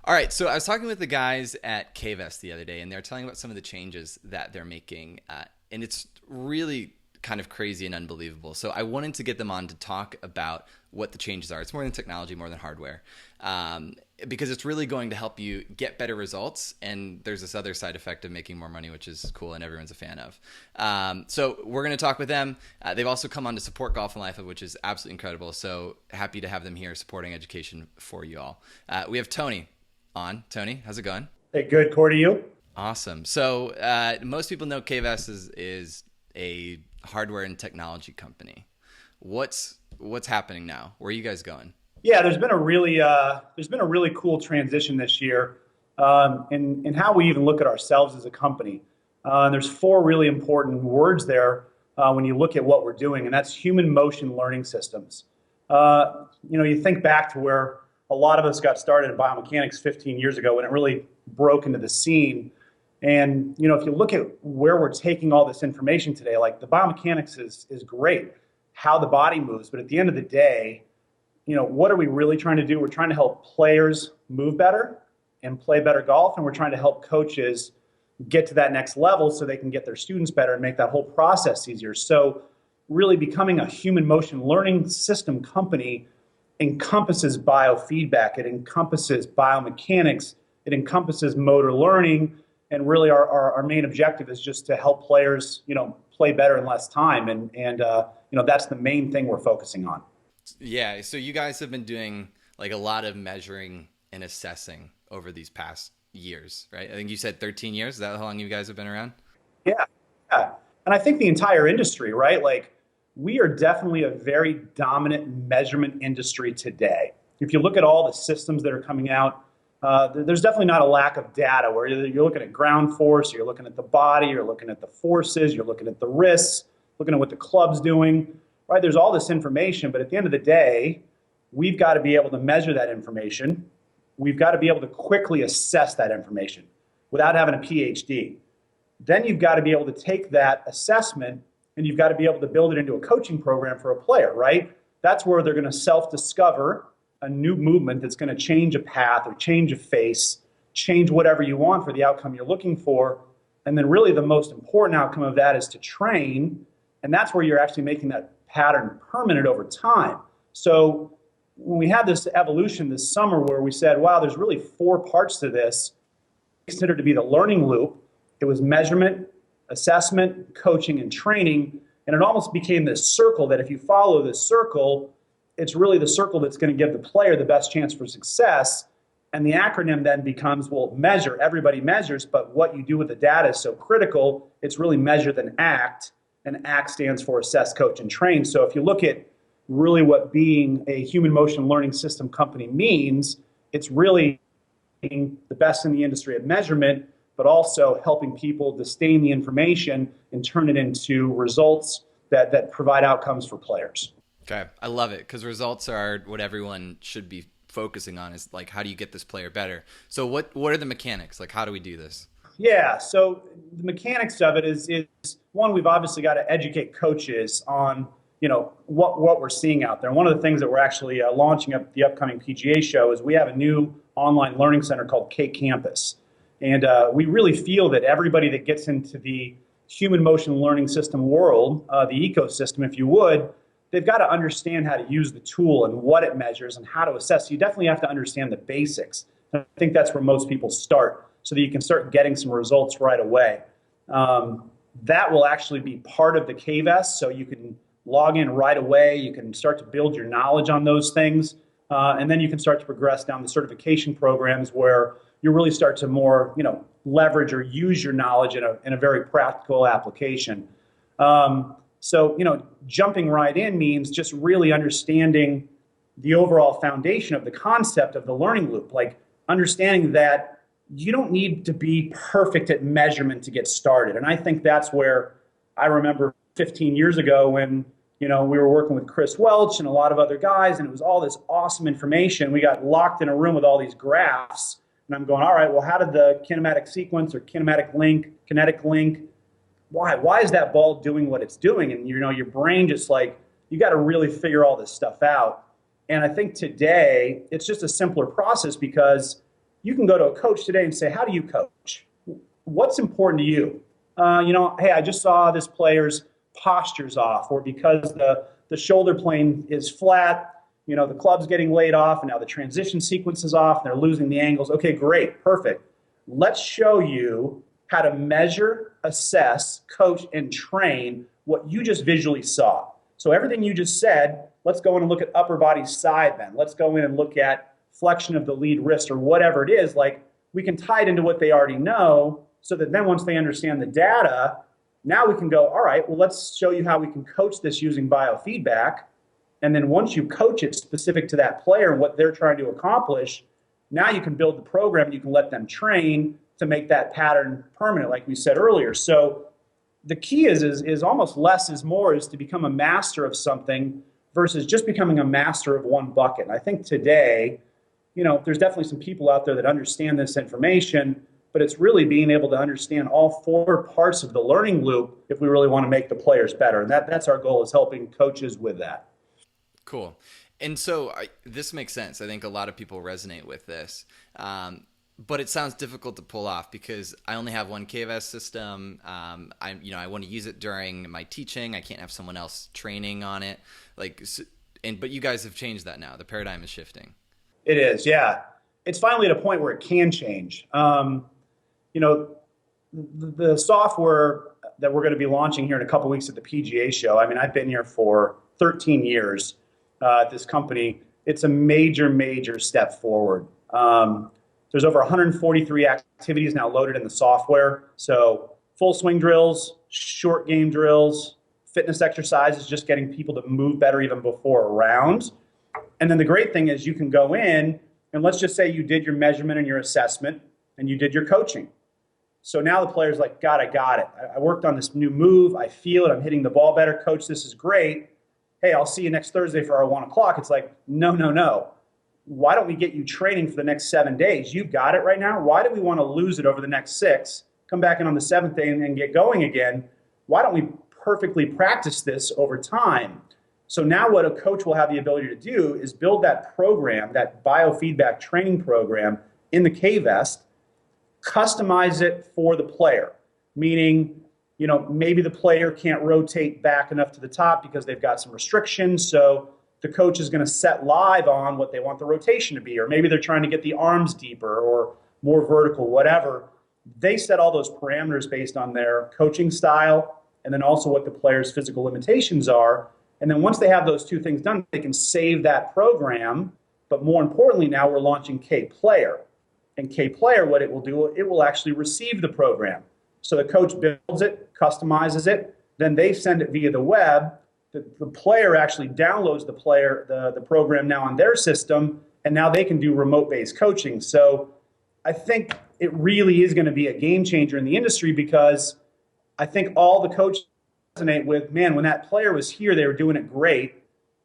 All right, so I was talking with the guys at KVest the other day, and they're telling about some of the changes that they're making, and it's really kind of crazy and unbelievable. So I wanted to get them on to talk about what the changes are. It's more than technology, more than hardware, because it's really going to help you get better results. And there's this other side effect of making more money, which is cool and everyone's a fan of. So we're going to talk with them. They've also come on to support Golf and Life, which is absolutely incredible. So happy to have them here supporting education for you all. We have Tony on. Tony, how's it going? Hey, good. Corey, to you? Awesome. So most people know KVS is a hardware and technology company. What's happening now? Where are you guys going? Yeah, there's been a really cool transition this year in how we even look at ourselves as a company. There's four really important words there when you look at what we're doing, and that's human motion learning systems. You think back to where a lot of us got started in biomechanics 15 years ago when it really broke into the scene. And if you look at where we're taking all this information today, like the biomechanics is great, how the body moves, but at the end of the day, what are we really trying to do? We're trying to help players move better and play better golf, and we're trying to help coaches get to that next level so they can get their students better and make that whole process easier. So really becoming a human motion learning system company encompasses biofeedback, it encompasses biomechanics, it encompasses motor learning, and really our main objective is just to help players, play better in less time, and that's the main thing we're focusing on. Yeah, so you guys have been doing like a lot of measuring and assessing over these past years, right? I think you said 13 years. Is that how long you guys have been around? Yeah, yeah. And I think the entire industry, right? Like we are definitely a very dominant measurement industry today. If you look at all the systems that are coming out, there's definitely not a lack of data where you're looking at ground force, you're looking at the body, you're looking at the forces, you're looking at the wrists, looking at what the club's doing, right? There's all this information, but at the end of the day, we've got to be able to measure that information. We've got to be able to quickly assess that information without having a PhD. Then you've got to be able to take that assessment and you've got to be able to build it into a coaching program for a player, right? That's where they're going to self-discover a new movement that's going to change a path or change a face, change whatever you want for the outcome you're looking for. And then really the most important outcome of that is to train. And that's where you're actually making that pattern permanent over time. So when we had this evolution this summer where we said, wow, there's really four parts to this, considered to be the learning loop. It was measurement, assessment, coaching, and training. And it almost became this circle that if you follow this circle, it's really the circle that's going to give the player the best chance for success. And the acronym then becomes, well, measure. Everybody measures, but what you do with the data is so critical. It's really measure then act. And ACT stands for assess, coach, and train. So if you look at really what being a human motion learning system company means, it's really being the best in the industry at measurement, but also helping people disdain the information and turn it into results that provide outcomes for players. Okay, I love it because results are what everyone should be focusing on. Is like, how do you get this player better? So what are the mechanics? Like, how do we do this? Yeah, so the mechanics of it is one, we've obviously got to educate coaches on what we're seeing out there. And one of the things that we're actually launching up the upcoming PGA show is we have a new online learning center called K Campus, and we really feel that everybody that gets into the human motion learning system world, the ecosystem, if you would, they've got to understand how to use the tool and what it measures and how to assess. You definitely have to understand the basics. And I think that's where most people start, so that you can start getting some results right away. That will actually be part of the KVest, so you can log in right away. You can start to build your knowledge on those things, and then you can start to progress down the certification programs where you really start to more, leverage or use your knowledge in a very practical application. So, jumping right in means just really understanding the overall foundation of the concept of the learning loop, like understanding that you don't need to be perfect at measurement to get started. And I think that's where I remember 15 years ago when, we were working with Chris Welch and a lot of other guys, and it was all this awesome information. We got locked in a room with all these graphs, and I'm going, all right, well, how did the kinematic sequence or kinematic link, kinetic link, why is that ball doing what it's doing? And, your brain just like, you got to really figure all this stuff out. And I think today it's just a simpler process because you can go to a coach today and say, how do you coach? What's important to you? Hey, I just saw this player's posture's off, or because the shoulder plane is flat, the club's getting laid off, and now the transition sequence is off, and they're losing the angles. Okay, great, perfect. Let's show you how to measure, assess, coach, and train what you just visually saw. So everything you just said, let's go in and look at upper body side bend. Let's go in and look at flexion of the lead wrist or whatever it is. Like, we can tie it into what they already know, so that then once they understand the data, now we can go, all right, well, let's show you how we can coach this using biofeedback. And then once you coach it specific to that player and what they're trying to accomplish, now you can build the program and you can let them train to make that pattern permanent, like we said earlier. So the key is almost less is more, is to become a master of something versus just becoming a master of one bucket. And I think today, there's definitely some people out there that understand this information, but it's really being able to understand all four parts of the learning loop if we really want to make the players better. And that's our goal, is helping coaches with that. Cool. And so this makes sense. I think a lot of people resonate with this. But it sounds difficult to pull off because I only have one KVS system. I want to use it during my teaching. I can't have someone else training on it. But you guys have changed that now. The paradigm is shifting. It is, yeah. It's finally at a point where it can change. The software that we're going to be launching here in a couple weeks at the PGA show. I mean, I've been here for 13 years at this company. It's a major, major step forward. There's over 143 activities now loaded in the software. So full swing drills, short game drills, fitness exercises, just getting people to move better even before a round. And then the great thing is you can go in and let's just say you did your measurement and your assessment and you did your coaching. So now the player's like, God, I got it. I worked on this new move. I feel it. I'm hitting the ball better. Coach, this is great. Hey, I'll see you next Thursday for our 1 o'clock. It's like, no. Why don't we get you training for the next 7 days? You've got it right now. Why do we want to lose it over the next 6? Come back in on the 7th day and get going again. Why don't we perfectly practice this over time? So now what a coach will have the ability to do is build that program, that biofeedback training program in the K-Vest, customize it for the player, meaning, maybe the player can't rotate back enough to the top because they've got some restrictions. So the coach is going to set live on what they want the rotation to be, or maybe they're trying to get the arms deeper or more vertical, whatever. They set all those parameters based on their coaching style and then also what the player's physical limitations are. And then once they have those two things done, they can save that program. But more importantly, now we're launching K-Player. And K-Player, what it will do, it will actually receive the program. So the coach builds it, customizes it, then they send it via the web. The player actually downloads the program now on their system, and now they can do remote-based coaching. So I think it really is going to be a game changer in the industry, because I think all the coaches resonate with, man, when that player was here, they were doing it great,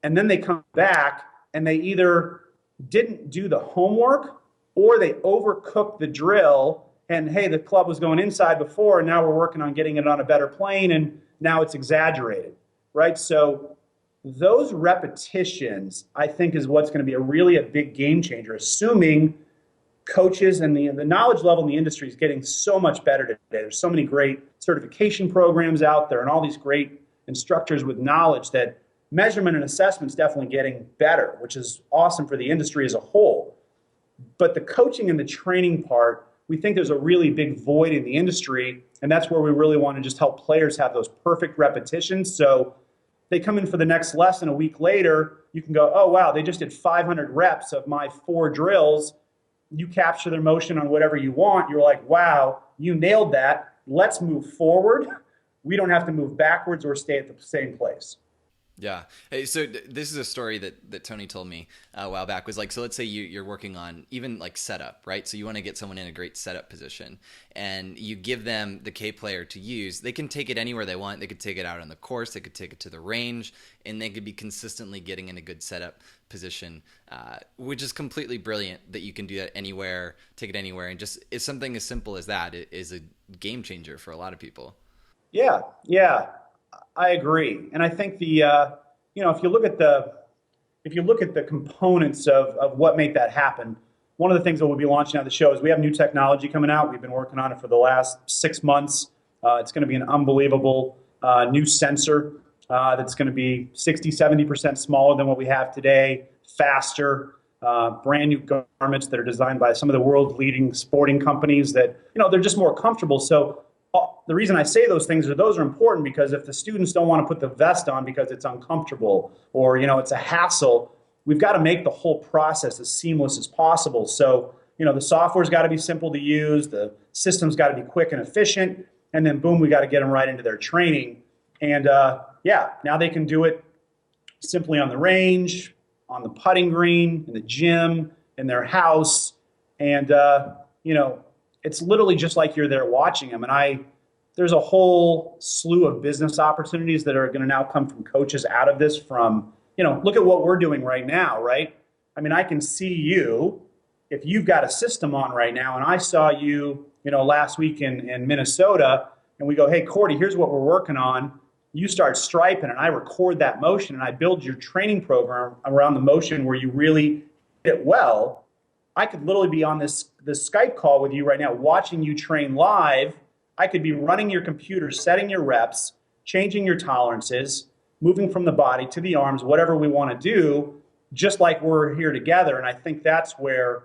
and then they come back and they either didn't do the homework or they overcooked the drill, and hey, the club was going inside before, and now we're working on getting it on a better plane, and now it's exaggerated, right? So those repetitions, I think, is what's going to be a big game changer, assuming coaches and the knowledge level in the industry is getting so much better today. There's so many great certification programs out there and all these great instructors with knowledge that measurement and assessment is definitely getting better, which is awesome for the industry as a whole. But the coaching and the training part, we think there's a really big void in the industry, and that's where we really want to just help players have those perfect repetitions. So they come in for the next lesson a week later, you can go, oh, wow, they just did 500 reps of my 4 drills. You capture their motion on whatever you want. You're like, wow, you nailed that. Let's move forward. We don't have to move backwards or stay at the same place. Yeah. Hey, so this is a story that Tony told me a while back. Was like, so let's say you're working on even like setup, right? So you want to get someone in a great setup position, and you give them the K-Player to use. They can take it anywhere they want. They could take it out on the course. They could take it to the range, and they could be consistently getting in a good setup position, which is completely brilliant that you can do that anywhere, take it anywhere. And just it's something as simple as that. It is a game changer for a lot of people. Yeah. I agree, and I think if you look at the components of what make that happen, one of the things that we'll be launching at the show is we have new technology coming out. We've been working on it for the last 6 months. It's going to be an unbelievable new sensor that's going to be 60-70% smaller than what we have today, faster, brand new garments that are designed by some of the world's leading sporting companies that, they're just more comfortable. So the reason I say those things are those are important because if the students don't want to put the vest on because it's uncomfortable or, it's a hassle, we've got to make the whole process as seamless as possible. So, the software's got to be simple to use, the system's got to be quick and efficient, and then boom, we got to get them right into their training. And now they can do it simply on the range, on the putting green, in the gym, in their house. And, it's literally just like you're there watching them. And there's a whole slew of business opportunities that are going to now come from coaches out of this from, look at what we're doing right now, right? I mean, I can see you, if you've got a system on right now, and I saw you, last week in Minnesota, and we go, hey, Cordy, here's what we're working on. You start striping, and I record that motion, and I build your training program around the motion where you really hit it well. I could literally be on this Skype call with you right now, watching you train live. I could be running your computer, setting your reps, changing your tolerances, moving from the body to the arms, whatever we want to do, just like we're here together. And I think that's where,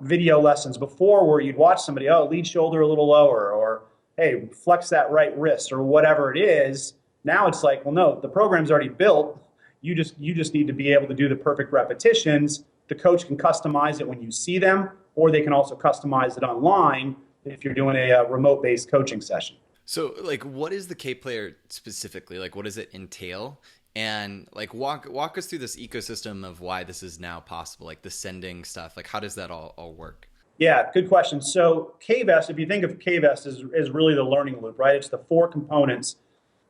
video lessons before where you'd watch somebody, lead shoulder a little lower, or, hey, flex that right wrist, or whatever it is. Now it's like, well, no, the program's already built. You just need to be able to do the perfect repetitions. The coach can customize it when you see them, or they can also customize it online if you're doing a remote-based coaching session. So, what is the K Player specifically? What does it entail? And, walk us through this ecosystem of why this is now possible, the sending stuff. How does that all work? Yeah, good question. So, K-Vest, if you think of K-Vest, is really the learning loop, right? It's the 4 components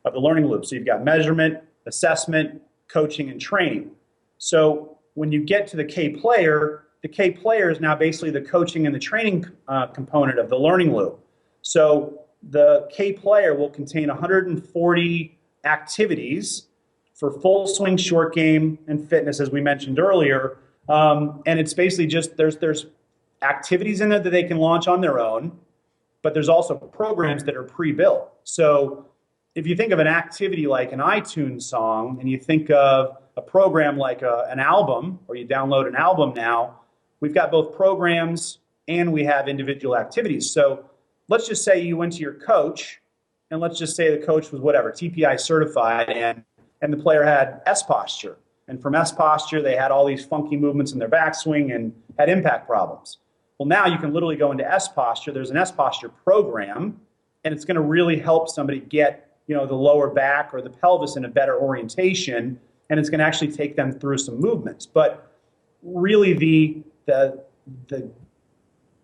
of the learning loop. So, you've got measurement, assessment, coaching, and training. So, when you get to the K Player is now basically the coaching and the training component of the learning loop. So the K Player will contain 140 activities for full swing, short game, and fitness, as we mentioned earlier. And it's basically just there's activities in there that they can launch on their own, but there's also programs that are pre-built. So if you think of an activity like an iTunes song, and you think of a program like an album, or you download an album now, we've got both programs and we have individual activities. So let's just say you went to your coach, and let's just say the coach was whatever, TPI certified, and the player had S posture. And from S posture, they had all these funky movements in their backswing and had impact problems. Well, now you can literally go into S posture. There's an S posture program, and it's going to really help somebody get, the lower back or the pelvis in a better orientation, and it's going to actually take them through some movements. But really the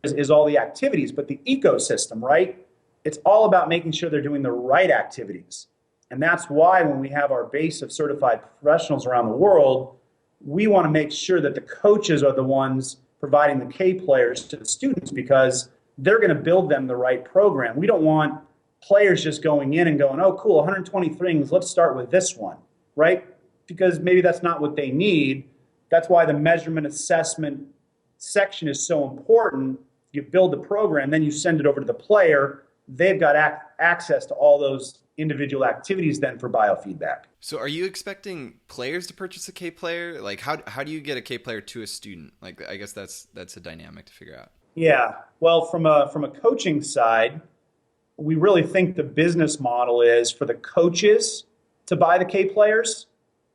is all the activities, but the ecosystem, right? It's all about making sure they're doing the right activities. And that's why when we have our base of certified professionals around the world, we want to make sure that the coaches are the ones providing the K players to the students, because they're going to build them the right program. We don't want players just going in and going, oh, cool, 120 things, let's start with this one, right? Because maybe that's not what they need. That's why the measurement assessment section is so important. You build the program, then you send it over to the player. They've got access to all those individual activities then for biofeedback. So are you expecting players to purchase a K Player? How do you get a K Player to a student? I guess that's a dynamic to figure out. Yeah. Well, from a coaching side, we really think the business model is for the coaches to buy the K Players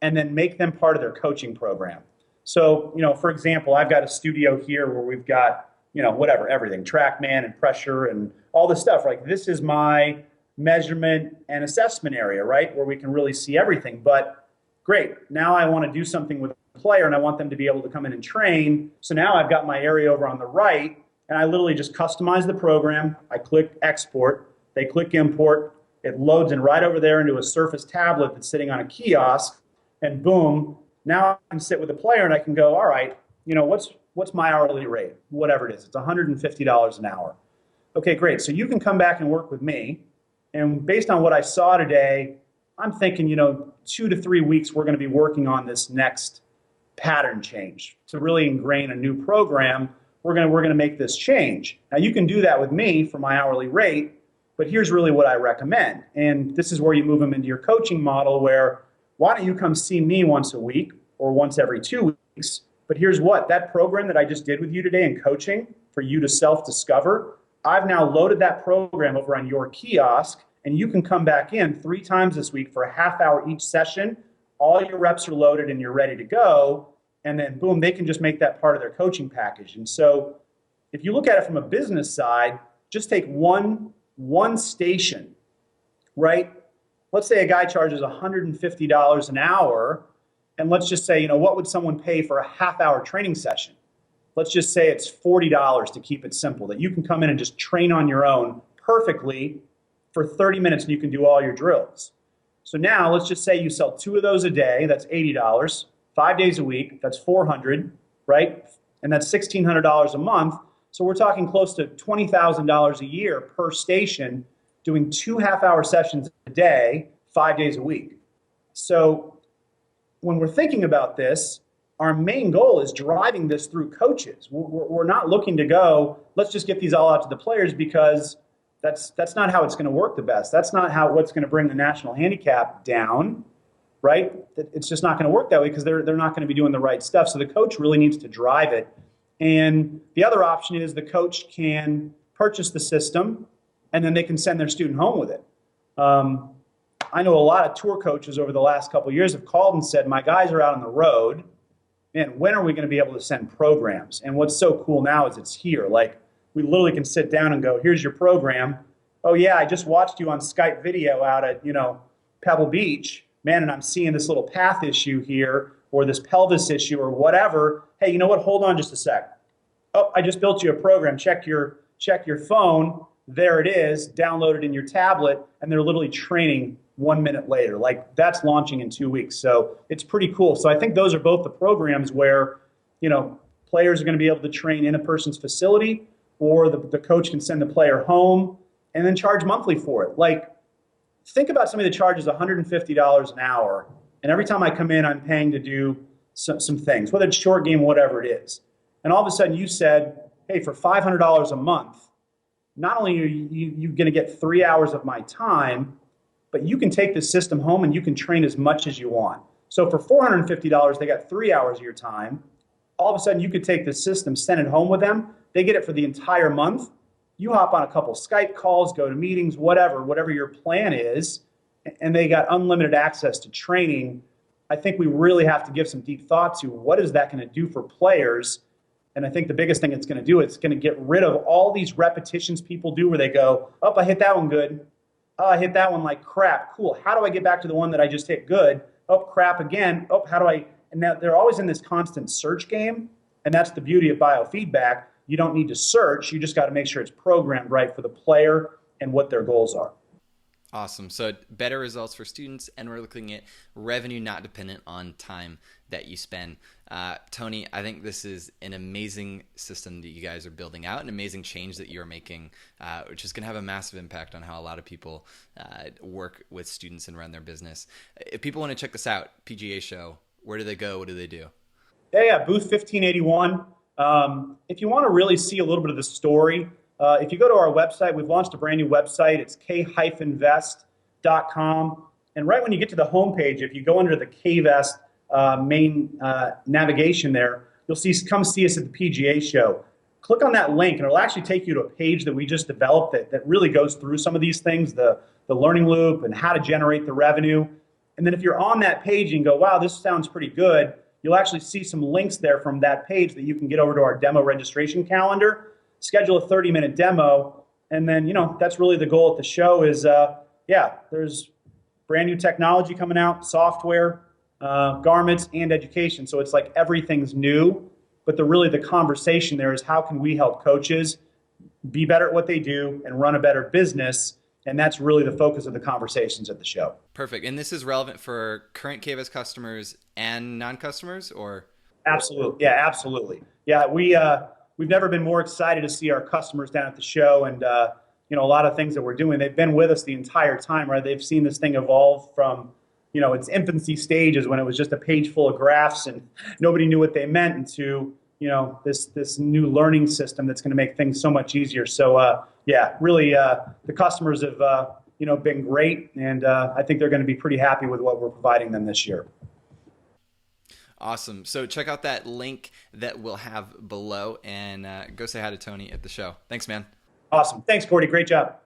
and then make them part of their coaching program. So, for example, I've got a studio here where we've got, everything, TrackMan and pressure and all this stuff. This is my measurement and assessment area, right? Where we can really see everything. But great, now I want to do something with a player and I want them to be able to come in and train. So now I've got my area over on the right, and I literally just customize the program. I click export, they click import, it loads in right over there into a Surface tablet that's sitting on a kiosk, and boom, now I can sit with the player and I can go, all right, what's my hourly rate? Whatever it is, it's $150 an hour. Okay, great. So you can come back and work with me. And based on what I saw today, I'm thinking, 2 to 3 weeks, we're going to be working on this next pattern change to really ingrain a new program we're gonna make this change. Now you can do that with me for my hourly rate, but here's really what I recommend. And this is where you move them into your coaching model where why don't you come see me once a week or once every 2 weeks? But here's what, that program that I just did with you today in coaching for you to self-discover, I've now loaded that program over on your kiosk, and you can come back in 3 times this week for a half hour each session. All your reps are loaded and you're ready to go. And then boom, they can just make that part of their coaching package. And so if you look at it from a business side, just take one station, right? Let's say a guy charges $150 an hour, and let's just say, what would someone pay for a half-hour training session? Let's just say it's $40 to keep it simple, that you can come in and just train on your own perfectly for 30 minutes and you can do all your drills. So now let's just say you sell 2 of those a day, that's $80, 5 days a week, that's $400, right? And that's $1,600 a month. So we're talking close to $20,000 a year per station doing 2 half-hour sessions a day, 5 days a week. So when we're thinking about this, our main goal is driving this through coaches. We're not looking to go, let's just get these all out to the players, because that's not how it's going to work the best. That's not what's going to bring the national handicap down, right? It's just not going to work that way because they're not going to be doing the right stuff. So the coach really needs to drive it. And the other option is the coach can purchase the system and then they can send their student home with it. I know a lot of tour coaches over the last couple of years have called and said, my guys are out on the road, and when are we going to be able to send programs? And what's so cool now is it's here. Like, we literally can sit down and go, here's your program. Oh yeah, I just watched you on Skype video out at, Pebble Beach, man, and I'm seeing this little path issue here, or this pelvis issue, or whatever. Hey, you know what? Hold on just a sec. Oh, I just built you a program. Check your phone. There it is, downloaded in your tablet, and they're literally training 1 minute later. Like, that's launching in 2 weeks. So it's pretty cool. So I think those are both the programs where, players are going to be able to train in a person's facility, or the coach can send the player home and then charge monthly for it. Like, think about somebody that charges $150 an hour, and every time I come in, I'm paying to do some things, whether it's short game, whatever it is. And all of a sudden you said, hey, for $500 a month, not only are you going to get 3 hours of my time, but you can take this system home and you can train as much as you want. So for $450, they got 3 hours of your time. All of a sudden you could take this system, send it home with them. They get it for the entire month. You hop on a couple Skype calls, go to meetings, whatever your plan is, and they got unlimited access to training. I think we really have to give some deep thought to what is that going to do for players. And I think the biggest thing it's going to do, it's going to get rid of all these repetitions people do where they go, oh, I hit that one good. Oh, I hit that one like crap. Cool. How do I get back to the one that I just hit good? Oh, crap again. Oh, how do I? And now they're always in this constant search game. And that's the beauty of biofeedback. You don't need to search. You just got to make sure it's programmed right for the player and what their goals are. Awesome. So better results for students, and we're looking at revenue not dependent on time that you spend. Tony, I think this is an amazing system that you guys are building out, an amazing change that you're making, which is going to have a massive impact on how a lot of people work with students and run their business. If people want to check this out, PGA Show, where do they go? What do they do? Yeah, booth 1581. If you want to really see a little bit of the story, if you go to our website, we've launched a brand new website. It's k-vest.com. And right when you get to the homepage, if you go under the K-Vest main navigation there, you'll see come see us at the PGA Show. Click on that link, and it'll actually take you to a page that we just developed that really goes through some of these things, the learning loop and how to generate the revenue. And then if you're on that page and go, wow, this sounds pretty good, you'll actually see some links there from that page that you can get over to our demo registration calendar, schedule a 30-minute demo, and then, that's really the goal at the show is, there's brand new technology coming out, software, garments, and education. So it's like everything's new, but the conversation there is how can we help coaches be better at what they do and run a better business, and that's really the focus of the conversations at the show. Perfect. And this is relevant for current KVest customers and non-customers, or? Absolutely. Yeah, absolutely. Yeah, we've never been more excited to see our customers down at the show, and a lot of things that we're doing. They've been with us the entire time, right? They've seen this thing evolve from its infancy stages when it was just a page full of graphs and nobody knew what they meant, into this new learning system that's going to make things so much easier. So yeah, really, the customers have been great, and I think they're going to be pretty happy with what we're providing them this year. Awesome. So check out that link that we'll have below, and go say hi to Tony at the show. Thanks, man. Awesome. Thanks, Cordy. Great job.